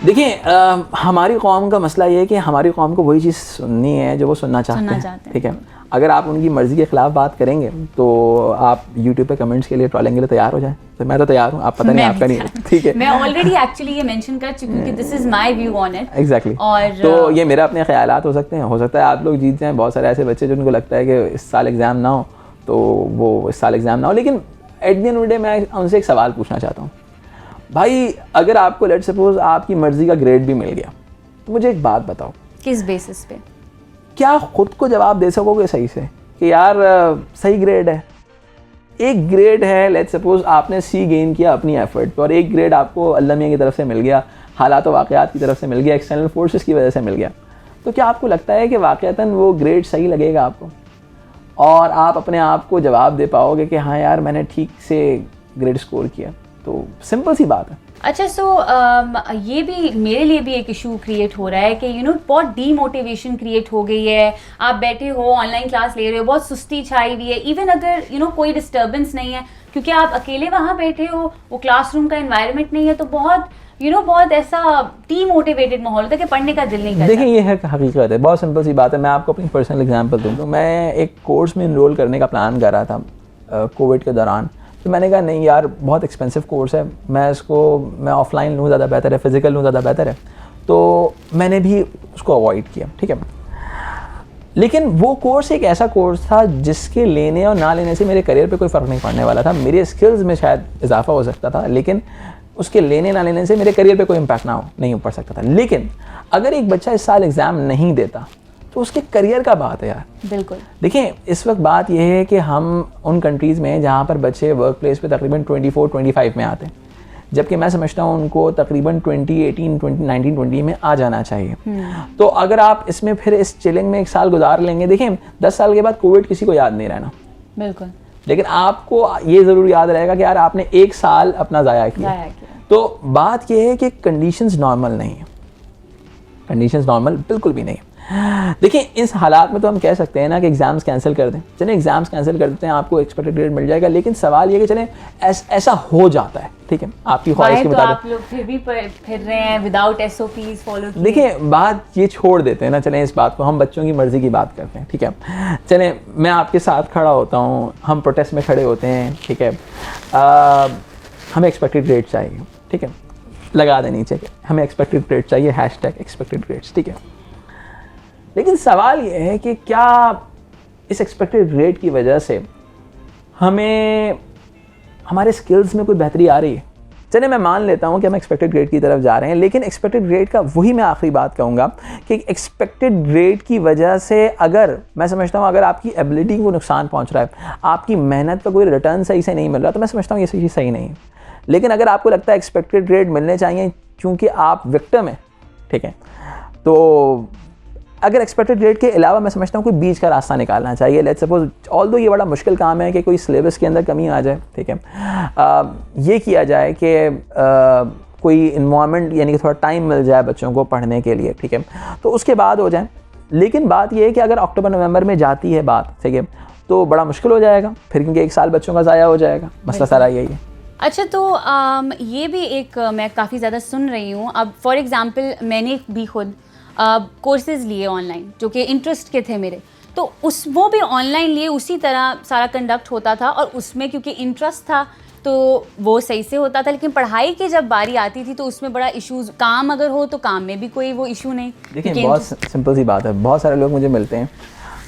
देखिए हमारी कौम का मसला ये है कि हमारी कौम को वही चीज़ सुननी है जो वो सुनना चाहते हैं, ठीक है। अगर आप उनकी मर्ज़ी के ख़िलाफ़ बात करेंगे तो आप यूट्यूब पे कमेंट्स के लिए ट्रोलिंग के लिए तैयार हो जाए, तो मैं तो तैयार हूँ, आप पता नहीं आपका नहीं, ठीक है। मैं ऑलरेडी एक्चुअली ये मेंशन कर चुकी हूँ कि this is my view on it. Exactly. और तो ये मेरा अपने ख्यालात हो सकते हैं, हो सकता है आप लोग जीत जाएँ। बहुत सारे ऐसे बच्चे जिनको लगता है कि इस साल एग्ज़ाम ना हो तो वो इस साल एग्ज़ाम ना हो, लेकिन at the end of the day मैं उनसे एक सवाल पूछना चाहता हूँ। भाई अगर आपको लेट्स सपोज आपकी मर्ज़ी का ग्रेड भी मिल गया तो मुझे एक बात बताओ, किस बेसिस पे? क्या खुद को जवाब दे सकोगे सही से कि यार सही ग्रेड है? एक ग्रेड है, लेट्स सपोज आपने सी गेन किया अपनी एफर्ट पर, और एक ग्रेड आपको अल्लाह मियां की तरफ से मिल गया, हालात व वाक़यात की तरफ से मिल गया, एक्सटर्नल फोर्सेस की वजह से मिल गया। तो क्या आपको लगता है कि वाक़तन वो ग्रेड सही लगेगा आपको और आप अपने आप को जवाब दे पाओगे कि हाँ यार मैंने ठीक से ग्रेड स्कोर किया? तो सिंपल सी बात है। अच्छा, सो ये भी मेरे लिए भी एक इशू क्रिएट हो रहा है कि बहुत डीमोटिवेशन क्रिएट हो गई है। आप बैठे हो, ऑनलाइन क्लास ले रहे हो, बहुत सुस्ती छाई हुई है। इवन अगर कोई डिस्टर्बेंस नहीं है, क्योंकि आप अकेले वहाँ बैठे हो, वो क्लासरूम का एनवायरनमेंट नहीं है, तो बहुत बहुत ऐसा डीमोटिवेटेड माहौल होता है कि पढ़ने का दिल नहीं करता। देखिए ये है हकीकत है, बहुत सिंपल सी बात है। मैं आपको अपनी पर्सनल एग्जांपल दूँ तो मैं एक कोर्स में इनरोल करने का प्लान कर रहा था कोविड के दौरान। तो मैंने कहा नहीं यार बहुत एक्सपेंसिव कोर्स है, मैं ऑफलाइन लूँ ज़्यादा बेहतर है, फिज़िकल लूँ ज़्यादा बेहतर है। तो मैंने भी उसको अवॉइड किया, ठीक है। लेकिन वो कोर्स एक ऐसा कोर्स था जिसके लेने और ना लेने से मेरे करियर पे कोई फ़र्क नहीं पड़ने वाला था। मेरे स्किल्स में शायद इजाफा हो सकता था, लेकिन उसके लेने ना लेने से मेरे करियर पे कोई इम्पैक्ट नहीं पड़ सकता था। लेकिन अगर एक बच्चा इस साल एग्ज़ाम नहीं देता तो उसके करियर का बात है यार। बिल्कुल। देखिए इस वक्त बात यह है कि हम उन कंट्रीज़ में जहाँ पर बच्चे वर्क प्लेस पे तकरीबन 24-25 में आते हैं, जबकि मैं समझता हूँ उनको तकरीबन 2018-2019-20 में आ जाना चाहिए। तो अगर आप इसमें फिर इस चिलिंग में एक साल गुजार लेंगे, देखिए 10 साल के बाद कोविड किसी को याद नहीं रहना। बिल्कुल। लेकिन आपको ये ज़रूर याद रहेगा कि यार आपने एक साल अपना ज़ाया किया। तो बात यह है कि कंडीशंस नॉर्मल नहीं है, कंडीशंस नॉर्मल बिल्कुल भी नहीं है। देखिए इस हालात में तो हम कह सकते हैं ना कि एग्ज़ाम्स कैंसिल कर दें, चलें एग्ज़ाम्स कैंसिल कर देते हैं, आपको एक्सपेक्टेड ग्रेड मिल जाएगा। लेकिन सवाल ये कि चलें ऐसा हो जाता है, ठीक है, आपकी ख्वाहिश के मुताबिक। आप लोग फिर भी फिर रहे हैं विदाउट SOPs फॉलो किए। देखिए बात ये छोड़ देते हैं ना, चलें इस बात को, हम बच्चों की मर्ज़ी की बात करते हैं, ठीक है। चलें मैं आपके साथ खड़ा होता हूँ, हम प्रोटेस्ट में खड़े होते हैं, ठीक है। हमें एक्सपेक्टेड ग्रेड चाहिए, ठीक है, लगा देनी चाहिए, हमें एक्सपेक्टेड ग्रेड चाहिए, #एक्सपेक्टेड ग्रेड्स, ठीक है। लेकिन सवाल ये है कि क्या इस एक्सपेक्टेड ग्रेड की वजह से हमें हमारे स्किल्स में कोई बेहतरी आ रही है? चलिए मैं मान लेता हूँ कि हम एक्सपेक्टेड ग्रेड की तरफ जा रहे हैं, लेकिन एक्सपेक्टेड ग्रेड का वही मैं आखिरी बात कहूँगा कि एक्सपेक्टेड ग्रेड की वजह से अगर मैं समझता हूँ अगर आपकी एबिलिटी को नुकसान पहुँच रहा है, आपकी मेहनत का कोई रिटर्न सही से नहीं मिल रहा, तो मैं समझता हूँ ये चीज़ सही नहीं है। लेकिन अगर आपको लगता है एक्सपेक्टेड ग्रेड मिलने चाहिए क्योंकि आप विक्टिम हैं, ठीक है, तो अगर एक्सपेक्टेड ग्रेड के अलावा मैं समझता हूँ कोई बीच का रास्ता निकालना चाहिए। लेट्स सपोज ऑल्दो ये बड़ा मुश्किल काम है कि कोई सिलेबस के अंदर कमी आ जाए, ठीक है, ये किया जाए कि कोई इन्वायरमेंट यानी कि थोड़ा टाइम मिल जाए बच्चों को पढ़ने के लिए, ठीक है, तो उसके बाद हो जाए। लेकिन बात ये है कि अगर अक्टूबर नवंबर में जाती है बात, ठीक है, तो बड़ा मुश्किल हो जाएगा फिर, क्योंकि एक साल बच्चों का ज़ाया हो जाएगा। मसला सारा यही है। अच्छा, तो ये भी एक मैं काफ़ी ज़्यादा सुन रही हूँ। अब फॉर एग्ज़ाम्पल मैंने भी खुद कोर्सेज़ लिए ऑनलाइन जो कि इंटरेस्ट के थे मेरे, तो वो भी ऑनलाइन लिए, उसी तरह सारा कंडक्ट होता था और उसमें क्योंकि इंटरेस्ट था तो वो सही से होता था। लेकिन पढ़ाई की जब बारी आती थी तो उसमें बड़ा इश्यूज़, काम अगर हो तो काम में भी कोई वो इशू नहीं। देखिए बहुत सिंपल सी बात है, बहुत सारे लोग मुझे मिलते हैं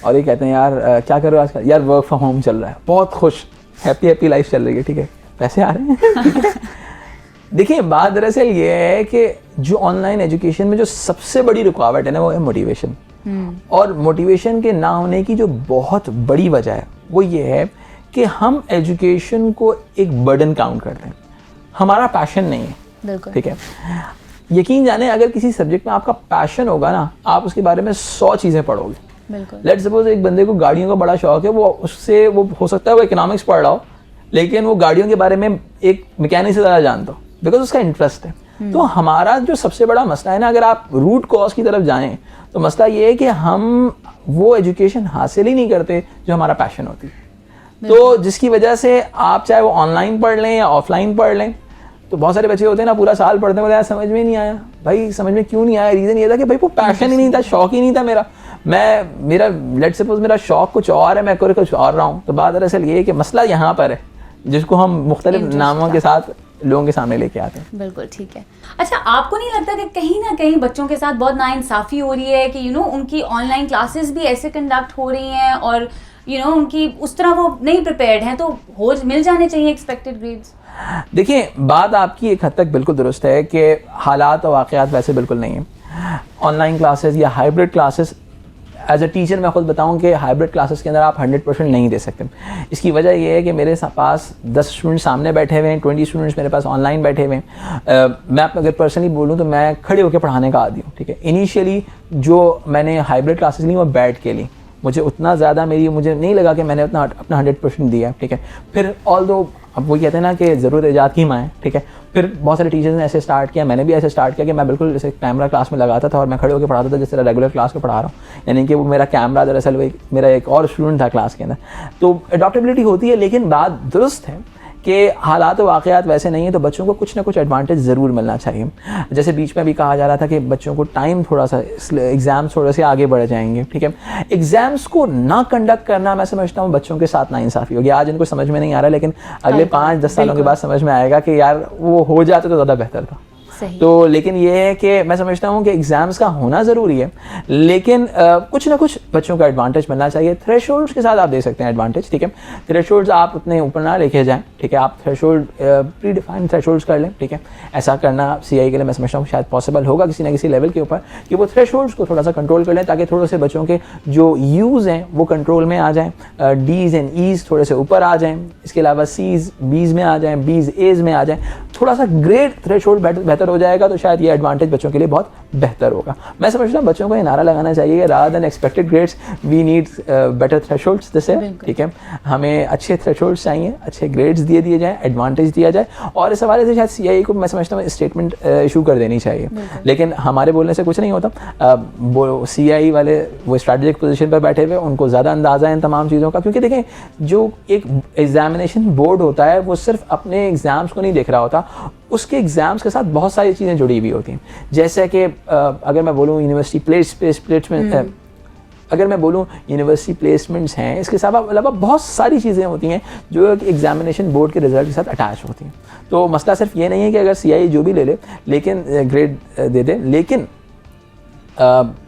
और ये कहते हैं यार क्या करो आजकल, यार वर्क फ्रॉम होम चल रहा है, बहुत खुश, हैप्पी लाइफ चल रही है, ठीक है, पैसे आ रहे हैं। देखिए बात दरअसल ये है कि जो ऑनलाइन एजुकेशन में जो सबसे बड़ी रुकावट है ना, वो है मोटिवेशन। और मोटिवेशन के ना होने की जो बहुत बड़ी वजह है वो ये है कि हम एजुकेशन को एक बर्डन काउंट करते हैं, हमारा पैशन नहीं है, ठीक है। यकीन जाने अगर किसी सब्जेक्ट में आपका पैशन होगा ना, आप उसके बारे में 100 चीज़ें पढ़ोगे। लेट्स सपोज एक बंदे को गाड़ियों का बड़ा शौक है, वो हो सकता है वो इकोनॉमिक्स पढ़ रहा हो, लेकिन वो गाड़ियों के बारे में एक मैकेनिक से ज़्यादा जानता हो बिकॉज उसका इंटरेस्ट है। तो हमारा जो सबसे बड़ा मसला है ना, अगर आप रूट कॉज की तरफ जाएं तो मसला ये है कि हम वो एजुकेशन हासिल ही नहीं करते जो हमारा पैशन होती है। तो जिसकी वजह से आप चाहे वो ऑनलाइन पढ़ लें या ऑफलाइन पढ़ लें, तो बहुत सारे बच्चे होते हैं ना पूरा साल पढ़ते हैं, बोले यार समझ में नहीं आया। भाई समझ में क्यों नहीं आया? रीज़न ये था कि भाई वो पैशन ही नहीं था, शौक ही नहीं था मेरा लेट्स सपोज मेरा शौक कुछ और है, मैं कुछ और रहा हूँ। तो बात दरअसल ये है कि मसला यहाँ पर है जिसको हम मुख्तलिफ नामों के साथ लोगों के सामने लेके आते हैं। बिल्कुल ठीक है। अच्छा, आपको नहीं लगता कि कहीं ना कहीं बच्चों के साथ बहुत नाइंसाफ़ी हो रही है कि उनकी ऑनलाइन क्लासेस भी ऐसे कंडक्ट हो रही हैं और उनकी उस तरह वो नहीं प्रिपेयर्ड हैं, तो मिल जाने चाहिए एक्सपेक्टेड ग्रेड्स? देखिए, बात आपकी एक हद तक बिल्कुल दुरुस्त है कि हालात और वाक़यात वैसे बिल्कुल नहीं हैं। ऑनलाइन क्लासेस या hybrid classes, as a teacher मैं खुद बताऊं कि हाइब्रिड क्लासेस के अंदर आप 100% नहीं दे सकते। इसकी वजह यह है कि मेरे पास 10 स्टूडेंट सामने बैठे हुए हैं, 20 स्टूडेंट्स मेरे पास ऑनलाइन बैठे हुए हैं। मैं अगर पर्सनली बोलूं तो मैं खड़े होकर पढ़ाने का आदी हूँ, ठीक है। इनिशियली जो मैंने हाइब्रिड क्लासेस ली वो बैठ के ली, मुझे उतना ज़्यादा मुझे नहीं लगा कि मैंने अपना 100% दिया, ठीक है। फिर ऑल्दो अब वो कहते हैं ना कि ज़रूर ईजाद की माँ है, ठीक है। फिर बहुत सारे टीचर्स ने ऐसे स्टार्ट किया, मैंने भी ऐसे स्टार्ट किया कि मैं बिल्कुल जैसे कैमरा क्लास में लगाता था और मैं खड़े होकर पढ़ाता था जिस तरह रेगुलर क्लास को पढ़ा रहा हूँ, यानी कि वो मेरा कैमरा दरअसल वही मेरा एक और स्टूडेंट था क्लास के अंदर। तो अडॉप्टेबिलिटी होती है, लेकिन बात दुरुस्त है कि हालात व वाक़यात वैसे नहीं है, तो बच्चों को कुछ ना कुछ एडवांटेज ज़रूर मिलना चाहिए। जैसे बीच में भी कहा जा रहा था कि बच्चों को टाइम थोड़ा सा, एग्ज़ाम्स थोड़े से आगे बढ़ जाएंगे, ठीक है। एग्ज़ाम्स को ना कंडक्ट करना मैं समझता हूँ बच्चों के साथ नाइंसाफ़ी होगी। आज इनको समझ में नहीं आ रहा, लेकिन अगले 5-10 सालों के बाद समझ में आएगा कि यार वो हो जाते तो ज़्यादा बेहतर था। तो लेकिन ये है कि मैं समझता हूँ कि एग्ज़ाम्स का होना ज़रूरी है, लेकिन कुछ ना कुछ बच्चों का एडवांटेज मिलना चाहिए। थ्रेशोल्ड्स के साथ आप दे सकते हैं एडवांटेज, ठीक है। थ्रेशोल्ड्स आप उतने ऊपर ना लेके जाएं, ठीक है। आप थ्रेशोल्ड प्री डिफाइंड थ्रेशोल्ड्स कर लें, ठीक है। ऐसा करना सीआई के लिए मैं समझता हूँ शायद पॉसिबल होगा किसी ना किसी लेवल के ऊपर, कि वो थ्रेशोल्ड्स को थोड़ा सा कंट्रोल कर लें, ताकि थोड़े से बच्चों के जो यूज़ हैं वो कंट्रोल में आ जाएँ, डीज़ एंड ईज़ थोड़े से ऊपर आ जाएँ, इसके अलावा सीज़ बीज़ में आ जाएँ, बीज़ एज़ में आ जाएँ, थोड़ा सा ग्रेड थ्रेशोल्ड बेहतर हो जाएगा, तो शायद ये एडवांटेज बच्चों के लिए बहुत बेहतर होगा। मैं समझता हूँ बच्चों को ये नारा लगाना चाहिए कि rather than expected grades we need better thresholds, जैसे, ठीक है। हमें अच्छे थ्रेशोल्ड्स चाहिए, अच्छे ग्रेड्स दिए जाएँ, एडवांटेज दिया जाए, और इस हवाले से शायद सीआई को मैं समझता हूँ स्टेटमेंट इशू कर देनी चाहिए। लेकिन हमारे बोलने से कुछ नहीं होता, वो सीआई वाले वो स्ट्रैटेजिक पोजीशन पर बैठे हुए, उनको ज़्यादा अंदाज़ा है इन तमाम चीज़ों का, क्योंकि देखें जो एक एग्जामिनेशन बोर्ड होता है वो सिर्फ अपने एग्ज़ाम्स को नहीं देख रहा होता, उसके एग्ज़ाम्स के साथ बहुत सारी चीज़ें जुड़ी हुई होती हैं। जैसे कि अगर मैं बोलूँ यूनिवर्सिटी प्लेसमेंट, अगर मैं बोलूँ यूनिवर्सिटी प्लेसमेंट्स हैं, इसके अलावा बहुत सारी चीज़ें होती हैं जो एग्जामिनेशन बोर्ड के रिजल्ट के साथ अटैच होती हैं। तो मसला सिर्फ ये नहीं है कि अगर सीआई जो भी ले ले लेकिन ग्रेड दे दे, लेकिन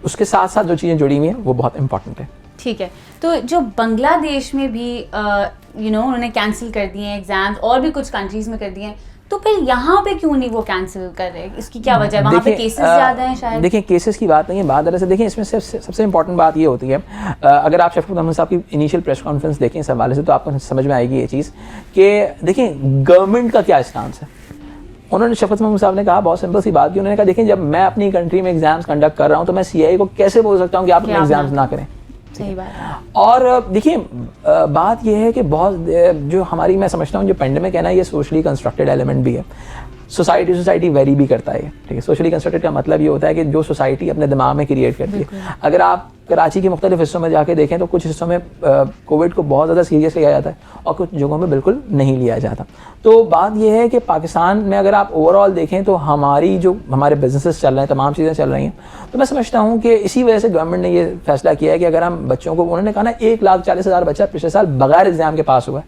उसके साथ साथ जो चीज़ें जुड़ी हुई हैं वो बहुत इंपॉर्टेंट है। ठीक है। तो जो बांग्लादेश में भी उन्होंने कैंसिल कर दिए हैं एग्जाम्स, और भी कुछ कंट्रीज़ में कर दिए हैं, तो फिर यहाँ पे क्यों नहीं वो कैंसिल कर रहे? इसकी क्या वजह है? वहाँ पे केसेस ज़्यादा हैं शायद? देखिए, केसेस की बात नहीं है, बात दरअसल देखिए इसमें सबसे इंपॉर्टेंट बात ये होती है, अगर आप शफकत महमूद साहब की इनिशियल प्रेस कॉन्फ्रेंस देखें इस हवाले से, तो आपको समझ में आएगी ये चीज़ कि देखिए गवर्नमेंट का क्या स्टांस है। उन्होंने शफकत महमूद साहब ने कहा बहुत सिंपल सी बात की, उन्होंने कहा देखिए जब मैं अपनी कंट्री में एग्जाम्स कंडक्ट कर रहा हूँ तो मैं सीआई को कैसे बोल सकता हूँ कि आप अपने एग्जाम्स ना करें। सही बात है। और देखिए बात यह है कि बहुत जो हमारी, मैं समझता हूँ जो पेंडेमिक है ना, ये सोशली कंस्ट्रक्टेड एलिमेंट भी है। सोसाइटी वेरी भी करता है, ठीक है। सोशली कंस्ट्रक्टेड का मतलब ये होता है कि जो सोसाइटी अपने दिमाग में क्रिएट करती है। अगर आप कराची के मुख्तलिफ हिस्सों में जाके देखें तो कुछ हिस्सों में कोविड को बहुत ज़्यादा सीरियस लिया जाता है और कुछ जगहों में बिल्कुल नहीं लिया जाता। तो बात यह है कि पाकिस्तान में अगर आप ओवरऑल देखें तो हमारे बिजनेसेस चल रहे हैं, तमाम चीज़ें चल रही हैं, तो मैं समझता हूँ कि इसी वजह से गवर्नमेंट ने ये फैसला किया है कि अगर हम बच्चों को, उन्होंने कहा ना 1,40,000 बच्चा पिछले साल बगैर एग्ज़ाम के पास हुआ है,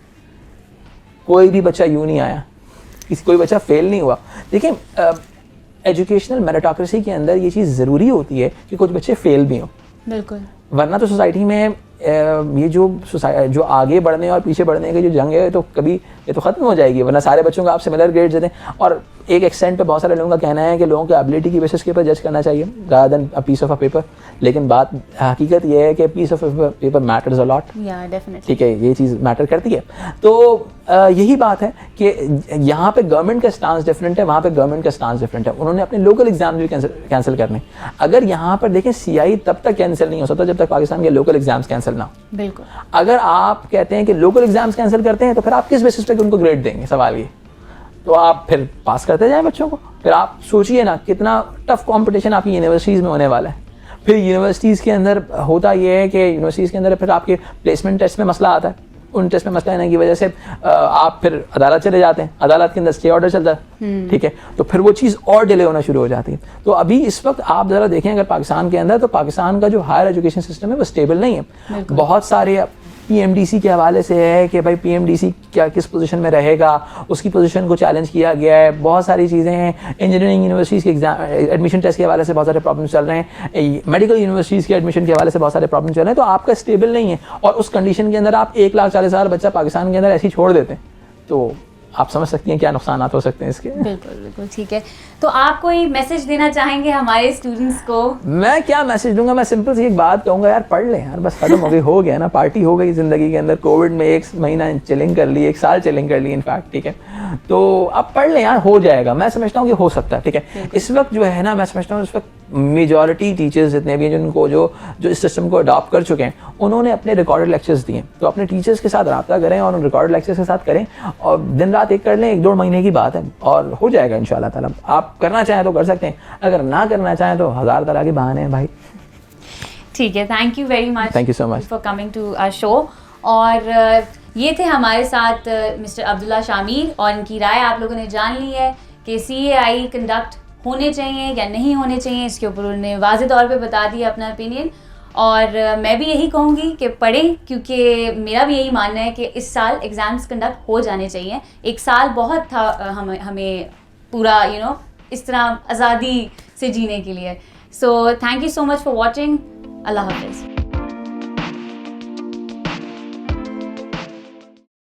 कोई भी बच्चा यूँ नहीं आया, कोई बच्चा फेल नहीं हुआ। देखिए एजुकेशनल मेरिटोक्रेसी के अंदर ये चीज़ ज़रूरी होती है कि कुछ बच्चे फेल भी हों, बिल्कुल, वरना तो सोसाइटी में ये जो आगे बढ़ने और पीछे बढ़ने की जो जंग है तो कभी ये तो ख़त्म हो जाएगी, वरना सारे बच्चों को आप सिमिलर ग्रेड्स देते हैं। और एक एक्सटेंट पे बहुत सारे लोगों का कहना है कि लोगों के एबिलिटी की बेसिस के ऊपर जज करना चाहिए rather than a piece of a paper, लेकिन बात हकीकत ये है कि piece of paper matters a lot, ठीक है, ये चीज़ मैटर करती है। तो यही बात है कि यहाँ पे गवर्नमेंट का स्टांस डिफरेंट है, वहाँ पे गवर्नमेंट का स्टांस डिफरेंट है। उन्होंने अपने लोकल एग्जाम्स भी कैंसिल करने। अगर यहाँ पर देखें सीआई तब तक कैंसिल नहीं हो सकता जब तक पाकिस्तान के लोकल एग्जाम्स कैंसिल ना हो। बिल्कुल। अगर आप कहते हैं कि लोकल एग्जाम्स कैंसिल करते हैं तो फिर आप किस बेसिस पे उनको ग्रेड देंगे? सवाल ये। तो आप फिर पास करते जाएं बच्चों को। फिर आप सोचिए ना कितना टफ कंपटीशन आपकी यूनिवर्सिटीज़ में होने वाला है। फिर यूनिवर्सिटीज़ के अंदर होता ये है कि यूनिवर्सिटीज़ के अंदर फिर आपके प्लेसमेंट टेस्ट में मसला आता है, उन टेस्ट में मसला आने की वजह से आप फिर अदालत चले जाते हैं, अदालत के अंदर स्टे ऑर्डर चलता है, ठीक है, तो फिर वो चीज़ और डिले होना शुरू हो जाती है। तो अभी इस वक्त आप ज़रा देखें अगर पाकिस्तान के अंदर, तो पाकिस्तान का जो हायर एजुकेशन सिस्टम है वो स्टेबल नहीं है। बहुत सारे PMDC के हवाले से है कि भाई PMDC क्या किस पोजीशन में रहेगा, उसकी पोजीशन को चैलेंज किया गया है। बहुत सारी चीज़ें हैं, इंजीनियरिंग यूनिवर्सिटीज़ के एग्जाम एडमिशन टेस्ट के हवाले से बहुत सारे प्रॉब्लम चल रहे हैं, मेडिकल यूनिवर्सिटीज़ के एडमिशन के हवाले से बहुत सारे प्रॉब्लम चल रहे हैं। तो आपका स्टेबल नहीं है और उस कंडीशन के अंदर आप 1,40,000 बच्चा पाकिस्तान के अंदर ऐसे ही छोड़ देते हैं, तो आप समझ सकती हैं क्या नुकसान हो सकते हैं इसके। बिल्कुल बिल्कुल, ठीक है। तो आप कोई मैसेज देना चाहेंगे हमारे स्टूडेंट्स को? मैं क्या मैसेज दूंगा, मैं सिंपल सी एक बात कहूँगा, यार पढ़ लें यार, बस खत्म हो गया ना, पार्टी हो गई ज़िंदगी के अंदर। कोविड में 1 महीना चिलिंग कर ली, 1 साल चिलिंग कर ली इनफैक्ट, ठीक है, तो आप पढ़ लें यार, हो जाएगा। मैं समझता हूँ कि हो सकता है, ठीक है। इस वक्त जो है ना, मैं समझता हूँ इस वक्त मेजॉरिटी टीचर्स जितने भी हैं जिनको जो इस सिस्टम को अडॉप्ट कर चुके हैं, उन्होंने अपने रिकॉर्डेड लेक्चर्स दिए, तो अपने टीचर्स के साथ रब्ता करें और उन रिकॉर्डेड लेक्चर्स के साथ करें और दिन रात एक कर लें, 1-2 महीने की बात है और हो जाएगा इंशाल्लाह ताला। आप करना चाहें तो कर सकते हैं, अगर ना करना चाहें तो 1000 तरह के बहाने हैं भाई। ठीक है, thank you very much, thank you so much for coming to our show. और ये थे हमारे साथ मिस्टर अब्दुल्ला शामिर, और इनकी राय आप लोगों ने जान ली है कि CAI कंडक्ट होने चाहिए या नहीं होने चाहिए, इसके ऊपर उन्होंने वाज़ेह तौर पे बता दिया अपना ओपिनियन। और मैं भी यही कहूँगी कि पढ़ें, क्योंकि मेरा भी यही मानना है कि इस साल एग्ज़ाम्स कंडक्ट हो जाने चाहिए। 1 साल बहुत था हमें पूरा इस तरह आज़ादी से जीने के लिए। So thank you so much for watching. अल्लाह हाफ़िज़।